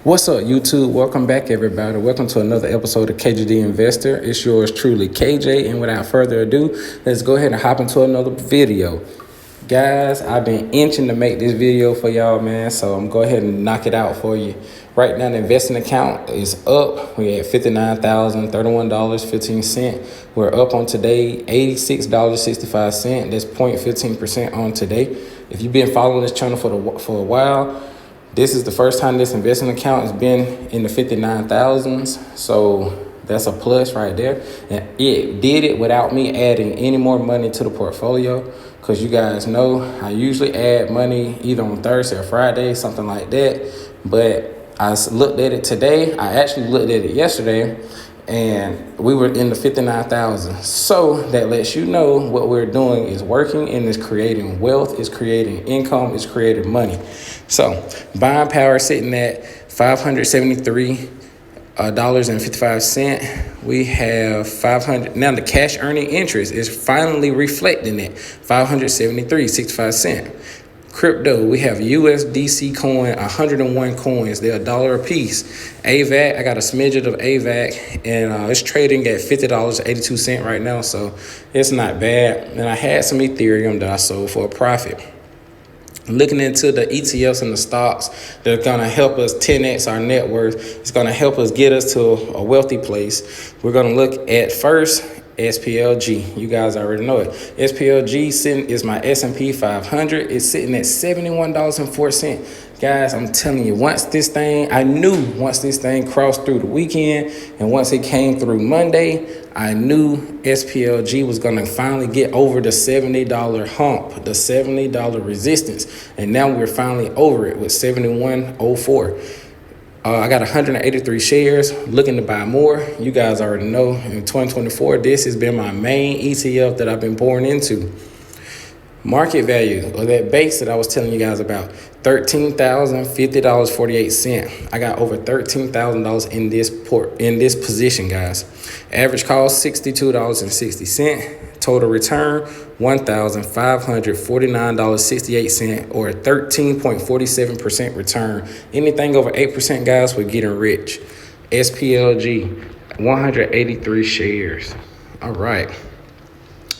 What's up, YouTube? Welcome back, everybody. Welcome to another episode of KJD Investor. It's yours truly, KJ. And without further ado, let's go ahead and hop into another video. Guys, I've been itching to make this video for y'all, man. So I'm going to go ahead and knock it out for you. Right now, the investing account is up. We're at $59,031.15. We're up on today, $86.65. That's 0.15% on today. If you've been following this channel for a while, this is the first time this investing account has been in the 59,000s. So that's a plus right there. And it did it without me adding any more money to the portfolio. Because you guys know I usually add money either on Thursday or Friday, something like that. But I looked at it today. I actually looked at it yesterday, and we were in the 59,000. So that lets you know what we're doing is working and is creating wealth, is creating income, is creating money. So buying power sitting at $573.55. We have 500. Now the cash earning interest is finally reflecting it, $573.65. Crypto, we have USDC coin, 101 coins. They're $1 a piece. AVAC, I got a smidget of AVAC, and it's trading at $50.82 right now, so it's not bad. And I had some Ethereum that I sold for a profit. Looking into the ETFs and the stocks, they're going to help us 10x our net worth. It's going to help us get us to a wealthy place. We're going to look at first SPLG. You guys already know it. SPLG is my S&P 500. It's sitting at $71.04. Guys, I'm telling you, once this thing crossed through the weekend and once it came through Monday, I knew SPLG was going to finally get over the $70 hump, the $70 resistance. And now we're finally over it with $71.04. I got 183 shares, looking to buy more. You guys already know in 2024, this has been my main ETF that I've been pouring into. Market value of that base that I was telling you guys about, $13,050.48. I got over $13,000 in this position, guys. Average cost $62.60. Total return $1,549.68, or a 13.47% return. Anything over 8%, guys, we're getting rich. SPLG, 183 shares. All right.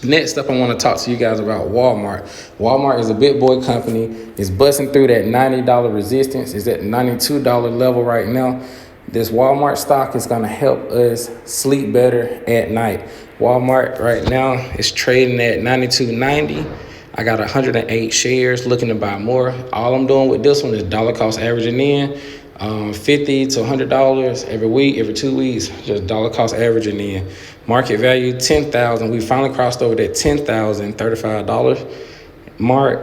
Next up, I want to talk to you guys about Walmart. Walmart is a big boy company. It's busting through that $90 resistance. It's at $92 level right now. This Walmart stock is going to help us sleep better at night. Walmart right now is trading at $92.90. I got 108 shares, looking to buy more. All I'm doing with this one is dollar cost averaging in. $50 to $100 every week, every 2 weeks, just dollar cost averaging in. Market value $10,000. We finally crossed over that $10,035 mark.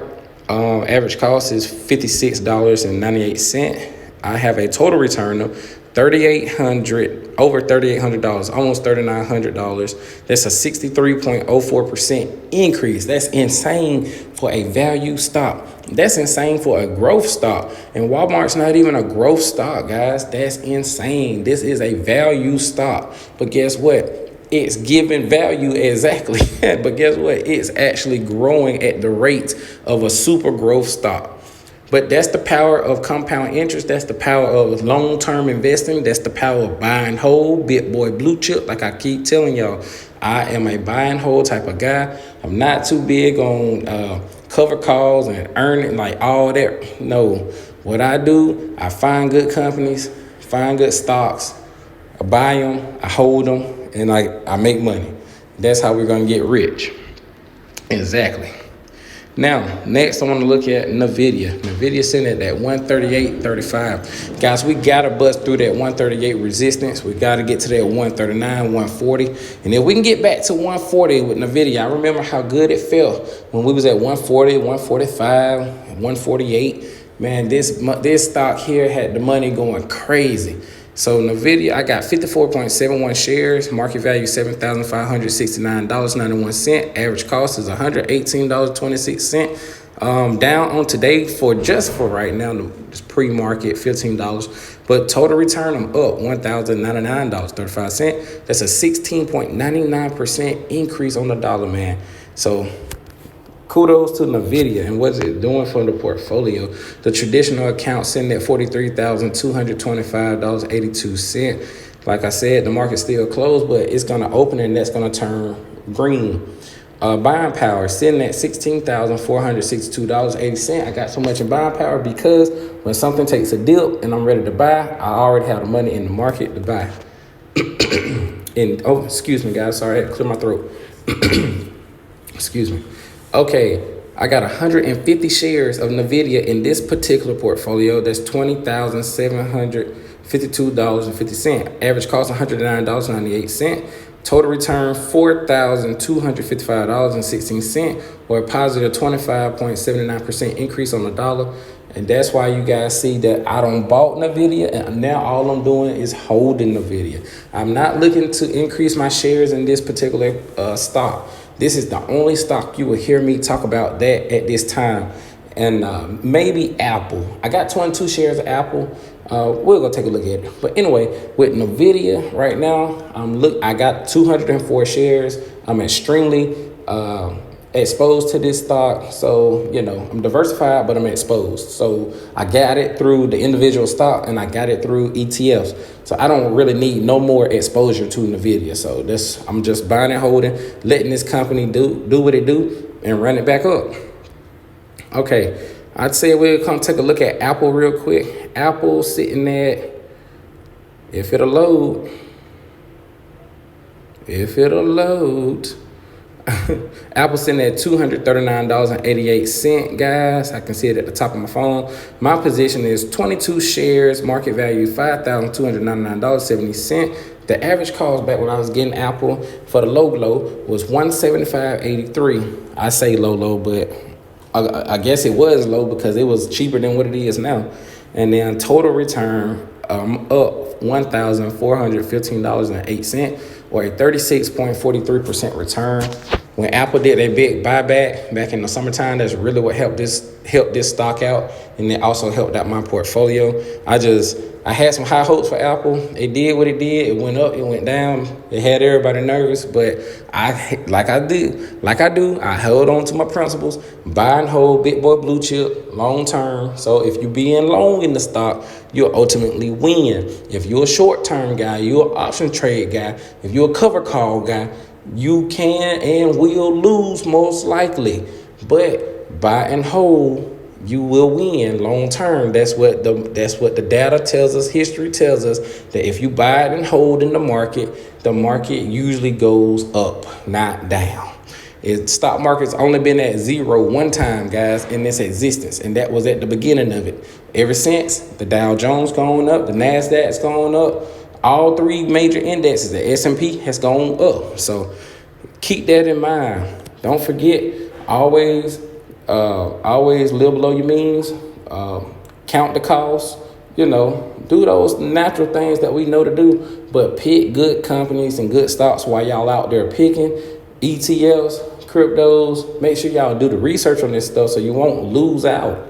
Average cost is $56.98. I have a total return of over $3,800, almost $3,900. That's a 63.04% increase. That's insane for a value stock. That's insane for a growth stock. And Walmart's not even a growth stock, guys. That's insane. This is a value stock. But guess what? It's giving value exactly. But guess what? It's actually growing at the rate of a super growth stock. But that's the power of compound interest. That's the power of long-term investing. That's the power of buy and hold, big boy blue chip. Like I keep telling y'all, I am a buy and hold type of guy. I'm not too big on cover calls and earning like all that. No, what I do, I find good companies, find good stocks, I buy them, I hold them, and I make money. That's how we're going to get rich. Exactly. Now, next I want to look at Nvidia. Nvidia sitting at that 138.35. Guys, we got to bust through that 138 resistance. We got to get to that 139, 140. And if we can get back to 140 with Nvidia, I remember how good it felt when we was at 140, 145, 148. Man, this stock here had the money going crazy. So Nvidia, I got 54.71 shares, market value $7,569.91. Average cost is $118.26. Down on today for right now, it's pre-market $15. But total return, I'm up $1,099.35. That's a 16.99% increase on the dollar, man. So kudos to Nvidia and what's it doing for the portfolio. The traditional account sitting at $43,225.82. Like I said, the market's still closed, but it's going to open and that's going to turn green. Buying power sitting at $16,462.80. I got so much in buying power because when something takes a dip and I'm ready to buy, I already have the money in the market to buy. And oh, excuse me, guys. Sorry, I had to clear my throat. Excuse me. Okay, I got 150 shares of Nvidia in this particular portfolio. That's $20,752.50. Average cost $109.98. Total return $4,255.16, or a positive 25.79% increase on the dollar. And that's why you guys see that I don't bought Nvidia, and now all I'm doing is holding Nvidia. I'm not looking to increase my shares in this particular stock. This is the only stock you will hear me talk about that at this time. And maybe Apple. I got 22 shares of Apple. We'll go take a look at it. But anyway, with Nvidia right now, I got 204 shares. I'm extremely exposed to this stock. So, you know, I'm diversified, but I'm exposed. So I got it through the individual stock and I got it through ETFs. So I don't really need no more exposure to Nvidia. So I'm just buying and holding, letting this company do what it do and run it back up. Okay, I'd say we'll come take a look at Apple real quick. Apple sitting at, if it'll load, Apple sitting at $239.88, guys. I can see it at the top of my phone. My position is 22 shares, market value $5,299.70. The average cost back when I was getting Apple for the low was $175.83. I say low, but I guess it was low because it was cheaper than what it is now. And then total return up $1,415.08, or a 36.43% return. When Apple did their big buyback back in the summertime, that's really what helped this stock out, and it also helped out my portfolio. I had some high hopes for Apple. It did what it did. It went up, it went down. It had everybody nervous, but I held on to my principles, buy and hold, big boy blue chip, long term. So if you being long in the stock, you'll ultimately win. If you're a short term guy, you're an option trade guy, if you're a cover call guy, you can and will lose most likely. But buy and hold, you will win long term. That's what the data tells us. History tells us that if you buy it and hold in the market usually goes up, not down. Stock market's only been at zero one time, guys, in its existence, and that was at the beginning of it. Ever since, the Dow Jones going up, the NASDAQ's going up, all three major indexes, the S&P has gone up. So keep that in mind. Don't forget, always live below your means, count the costs, do those natural things that we know to do, but pick good companies and good stocks while y'all out there picking ETFs, cryptos. Make sure y'all do the research on this stuff so you won't lose out.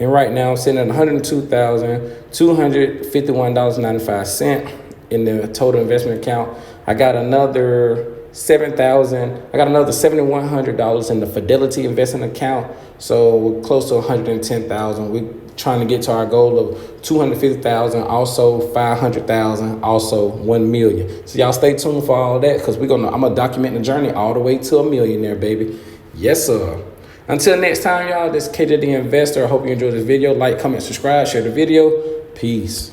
And right now I'm sitting at $102,251.95 in the total investment account. I got another $7,100 in the Fidelity investment account. So we're close to $110,000. We're trying to get to our goal of $250,000, also $500,000, also $1 million. So y'all stay tuned for all of that, because I'm gonna document the journey all the way to $1 millionaire, baby. Yes, sir. Until next time, y'all, this is KJ the Investor. I hope you enjoyed this video. Like, comment, subscribe, share the video. Peace.